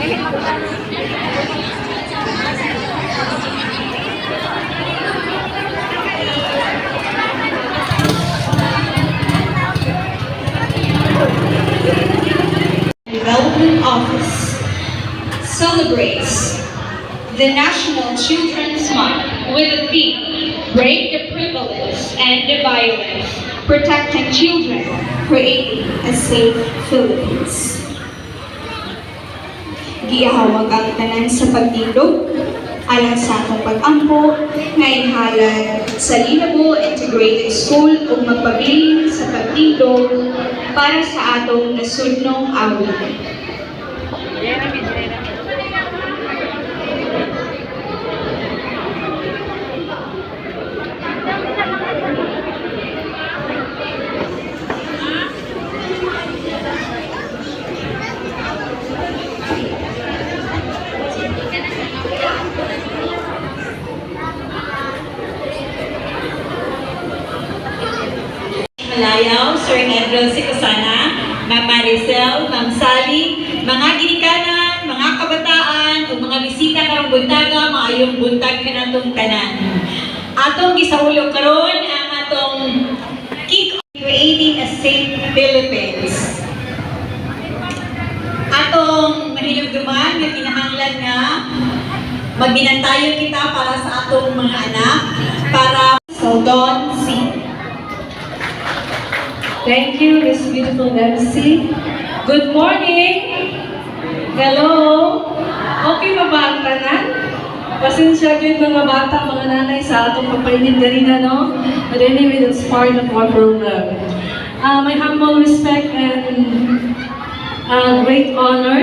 Development Office celebrates the National Children's Month with the theme, Break the Privilege and the Violence, Protecting Children, Creating a Safe Philippines. Gihawag ang tanan sa pagtindog, alang sa atong pag-ampo, nga inhalad sa Linabo Integrated School ug magpabiling sa pagtindog para sa atong nasudnong awit. Malayaw, Sir Edrel Sicosana, Ma'am Maricel, Ma'am Sally, mga ginikanan, mga kabataan, o mga bisita karong buntaga, maayong buntag kanatong tanan. Atong gisaulog karon ang atong kick-off, Creating a Safe Philippines. Atong mahinugduman, yung kinahanglan nga magbinantayon kita para sa atong mga anak, para Saldon C. Thank you, Miss Beautiful MC. Good morning! Hello! Okay ba ba ang tanan? Pasensya din mga bata, mga nanay sa atong papainit ganina, no? But anyway, that's part of our program. My humble respect and great honor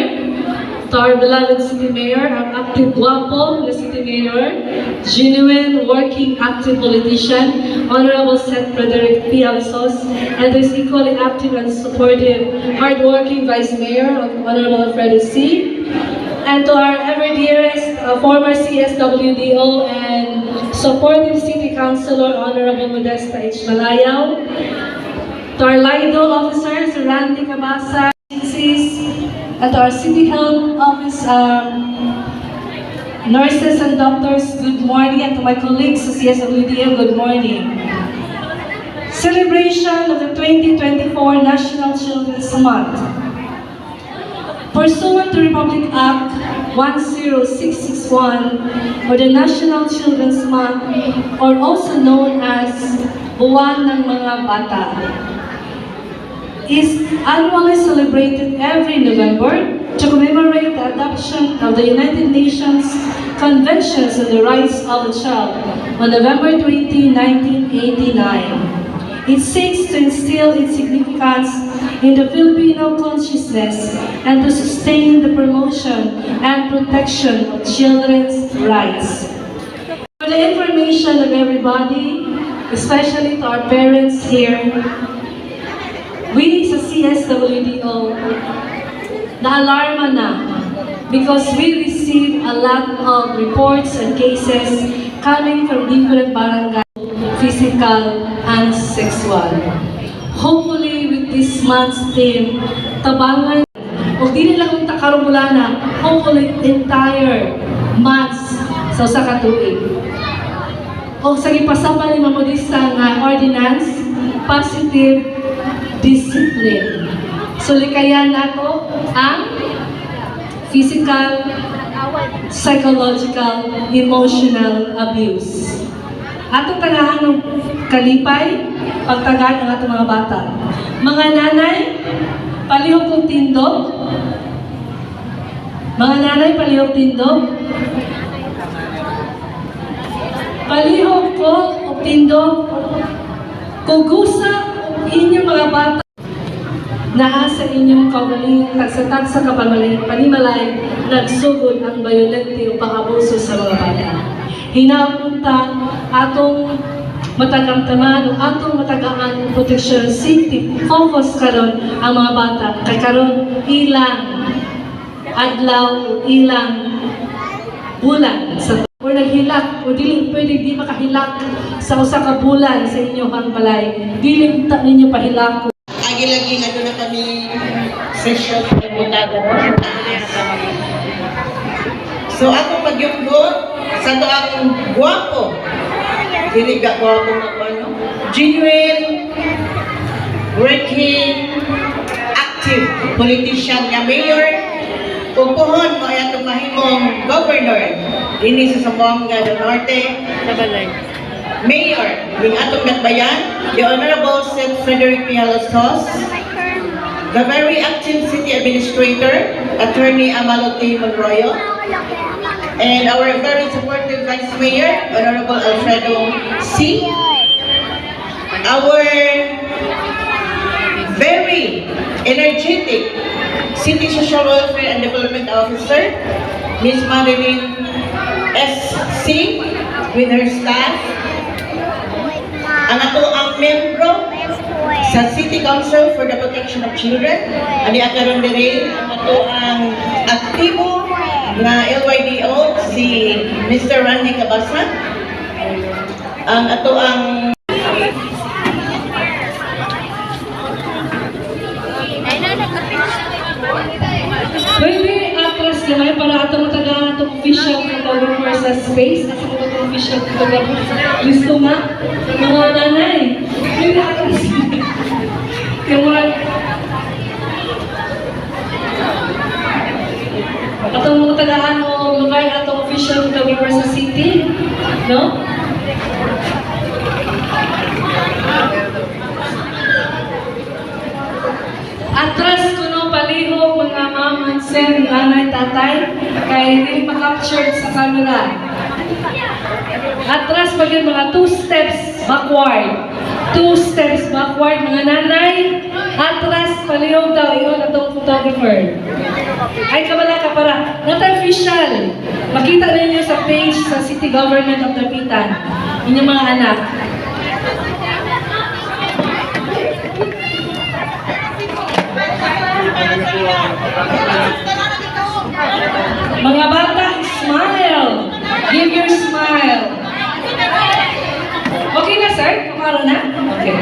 to our beloved City Mayor, our active guapo na City Mayor, genuine, working, active politician, Honorable Seth Frederick P. Alsos, and this equally active and supportive, hardworking Vice Mayor, Honorable Alfredo C. And to our ever dearest former CSWDO and supportive City Councilor, Honorable Modesta H. Malayaw, to our LIDO officers, Randy Cabasa, at our City Health Office nurses and doctors, good morning. And to my colleagues sa CSWDO, good morning. Celebration of the 2024 National Children's Month. Pursuant to Republic Act 10661, or the National Children's Month, or also known as Buwan ng Mga Bata, is annually celebrated every November to commemorate the adoption of the United Nations Conventions on the Rights of the Child on November 20, 1989. It seeks to instill its significance in the Filipino consciousness and to sustain the promotion and protection of children's rights. For the information of everybody, especially to our parents here, we sa CSWDO, na-alarma na because we receive a lot of reports and cases coming from different barangay, physical and sexual. Hopefully, with this month's theme, tabangan, o di nila kung takarumulana, hopefully, entire months sa usa ka tuig. O sa gipasapan ni Mamodista nga ordinance, positive discipline. So, likayan nato ang physical, psychological, emotional abuse. Atong tagahan ng kalipay, pagtagaan ng atong mga bata. Mga nanay, palihog kong tindog. Mga nanay, palihog tindog. Palihog ko o tindog. Kugusa inyong mga bata naa sa inyong kaugalingan tagsa-tagsa ka panimalay nagsugod ang violente o pang-abuso sa mga bata. Hinapunta atong matagamtaman o atong matagaan protection safety focus karon ang mga bata kay karon ilang adlaw ilang bulan sa or naghilak o dili pwede di makahilak sa usa ka bulan sa inyong balay dili ta ninyo pahilak. Agi lagi na doon na kami session ng buntaga no? So ako pagyunggot sa to ang guwapo. Dili ka guwapo na ko ano. Genuine, working, active politician nga mayor. Kung pohon mo ay atong mahimong governor dinhi sa Zamboanga del Norte. Mayor, ning atong Natbayan, the Honorable Sir Frederick P. Alastos, the very active city administrator, Attorney Amalote Monroyo, and our very supportive Vice Mayor, Honorable Alfredo C. Our very energetic City Social Welfare and Development Officer, Ms. Marilyn S.C. with her staff, ang ato ang membro sa City Council for the Protection of Children, ani akaron diri ang ato ang aktibo nga LYDO si Mr. Randy Cabasa, ang ato ang Pwede atras gamay para atong tagaan atong official photographer sa space. Kasi atong official photographer. Gusto nga, mga nanay. Pwede atras. Kaya mga... Atong mga tagaan o lugar atong official photographer sa city. No? Atras ko no palihog mga ma'am and sir, nanay, tatay, kaya hindi ma-captured sa camera. Atras pag yun mga 2 steps backward. 2 steps backward mga nanay. Atras palihog daw, iyon atong photographer. Ay kabala ka para, not official. Makita ninyo sa page sa City Government of Dapitan. Inyong mga anak. Mga bata, smile! Give your smile! Okay na, sir? Kumaro na? Okay.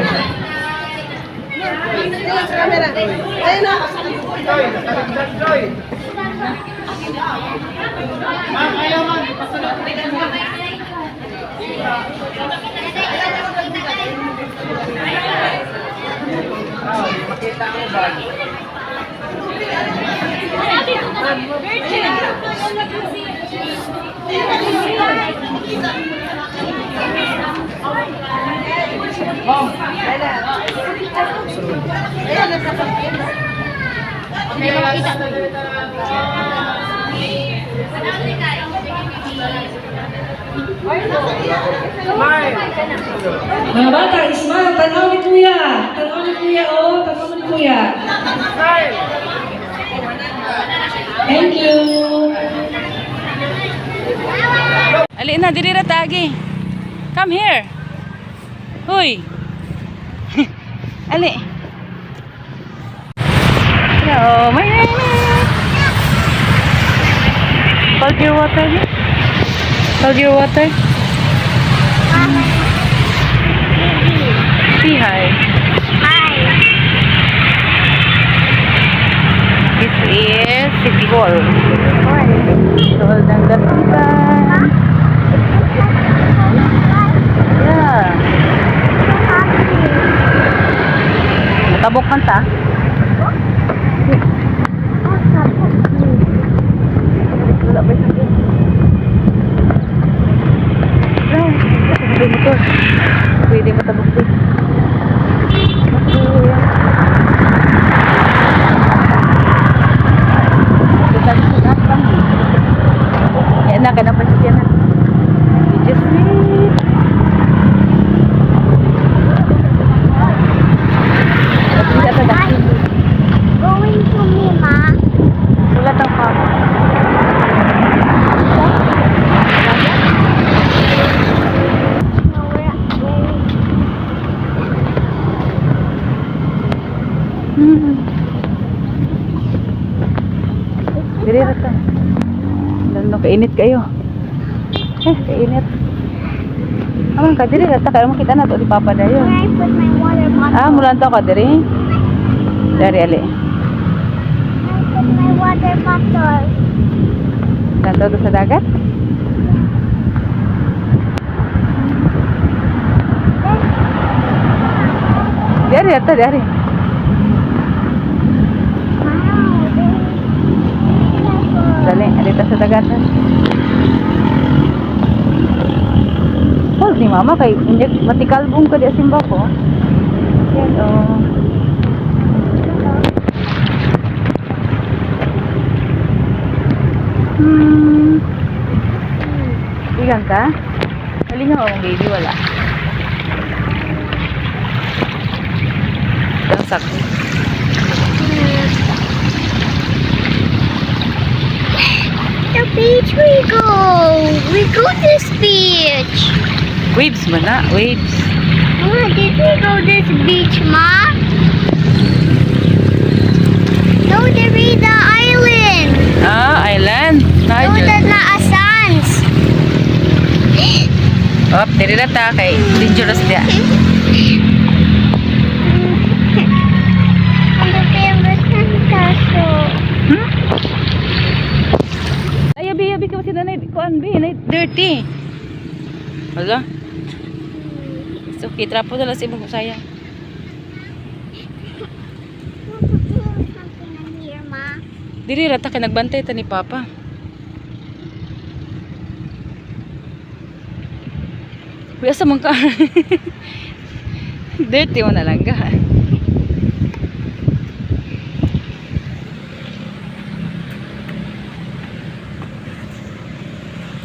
Mga bata, smile! Tanaw ni kuya! Tanaw ni kuya, oh! Tanaw ni kuya! Thank you! Ali na, diri ra tagi. Come here. Huy. Ali. Oh, my. Hold your water. Hold your water. Say hi. This is City Hall. Hall ng Dapitan. Yeah. Tabok man ta. Wala ba ito? Pwede motor. Pwede mo tabok din. Yan na, kanapal siya na. Just wait. Going to me, Ma. Sulat ang papa. No, we're Diri ra ta. Lalo kainit kayo. Kainit. Amang ka diri ra ta kay makita na to di papa dayon. where I put my water bottle. Ah, mulan to ka diri. Dari ali. I put my water bottle. Dan Dito sa dagat? Dari ato, dari. Dali, dito sa dagatan. Oh, si mama kay matikalbong ka di simba ko. Yan oh. Ikan ka? Malingaw ang baby, wala. Sak. The beach we go. We go this beach. Waves man na, waves. Ma, did we go this beach, Ma? No, there is the island. Ah, island. No, that's not a sands. Op, diri na ta kay dangerous dia. On the famous castle. Ay, abi ka kasi nanay kuan bi, nay dirty. Hala. So, trapo na lang si ibang sayang. Something in here, Ma. Diri rata ka nagbantay ta ni Papa. Kuya sa mangka. Dirty mo na lang ka.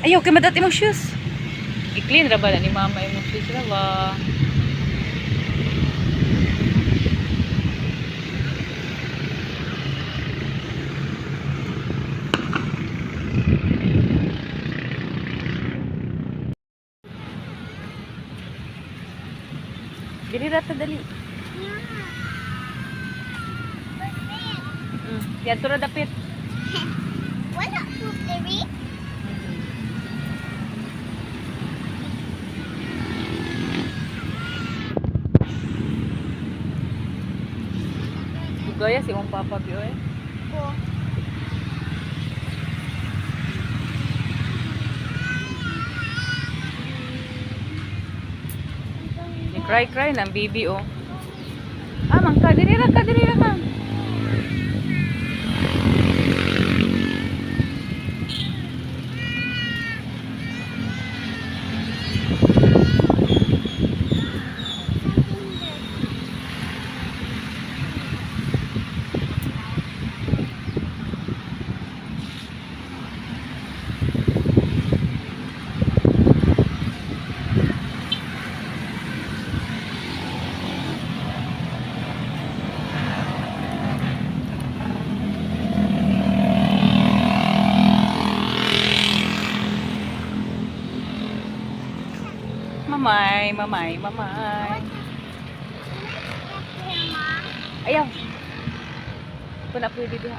Ayaw, kay madati mong shoes. I-clean ra ba na ni mama yung shoes ra ba? Dili ra ta dali. Yan to ra dapit. What's up, Pooptery? Gaya si mong papa biyo eh. Oh. Cry ng baby oh. Ah, mangka diri ra ka. Mamay. Ayaw. Kung na pwede diha.